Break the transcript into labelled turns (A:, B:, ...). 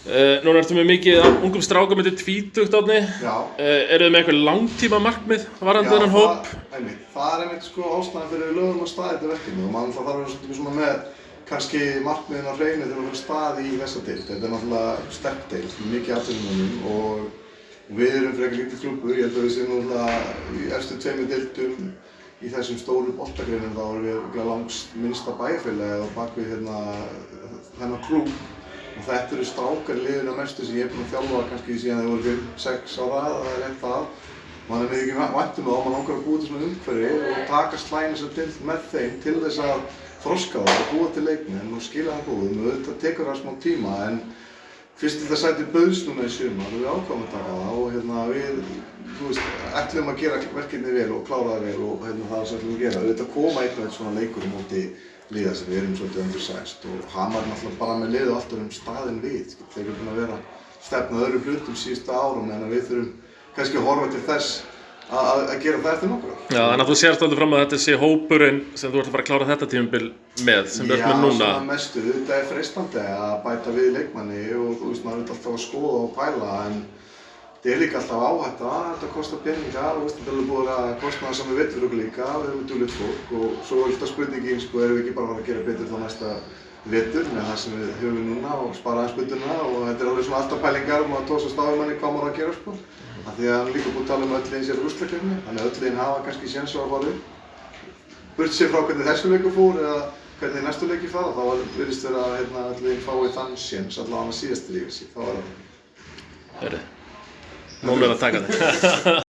A: Núna ertu með mikið af ungum strákum undir tvítugt, Árni.
B: Já.
A: Eru þið með eitthvað langtíma markmið varðandi þennan hóp?
B: Það er einmitt sko ástæðan fyrir við lögum að staða þetta verkefni og maður þarf að vera svolítið svona með kannski markmiðin á hreinu þegar við erum staði í þessa deild. Þetta er náttúrulega sterk deild, mikið atvinnumönnum og við erum frekar lítið klúbbur. Ég held að við séum náttúrulega í efstu tveimur deildum í þessum stóru boltagreinum þá erum við langst minnsta bæjarfélagið á bakvið þennan klúbb. Og þetta eru strákar liðin að mestu sem ég er búinn að þjálfa kannski síðan þeir voru 5-6 ára, það er rétt það. Man er mikið væntum það og man langar að búa til svona umhverfi og taka slaginn þessa deild með þeim til þess að þroska það og búa til leikmenn og skila það góðum. Þetta tekur það smá tíma en fyrst til það sæti bauðs núna í sumar og við ákváðum að taka það og við ætlum að gera verkefnið vel og klára það vel og það sem við ætlum að gera. Auðvitað koma einn og einn svona leikur móti liða sem við erum svolítið undersized og Hamar er náttúrulega bara með liðu alltaf staðinn við. Þeir eru búin að vera stefna öðrum hlutum síðustu árum en við þurfum kannski að horfa til þess að gera það eftir nokkur ár.
A: Já, þannig að þú sérst aldrei fram að þetta sé hópurinn sem þú ert að fara að klára þetta tímabil með, sem þú ert með núna.
B: Já, svona mestu. Þetta er freistandi að bæta við leikmanni og maður vil alltaf að skoða og pæla en þetta er líka alltaf áhætta, þetta kostar peninga og þetta er alveg búið að kostnaða sem við veitum okkur líka, við erum duglegt fólk og svo er alltaf spurningin erum við ekki bara að fara að gera betur þá næsta vetur með það sem við höfum núna og spara aðeins hlutina og þetta er alveg svona alltaf pælingar að tósast á manni hvað maður að gera sko. Af því að hann líka búið að tala öll liðin sér úrslitakeppni, þannig að öll liðin hafa kannski séns á að fara upp. Burtséð frá hvernig þessu leikur fór eða hvernig næstu leikir fara, þá virðist vera að öll liðin fái þann séns, allavega síðasti líka síð, þá er það.
A: Núna er að taka þetta.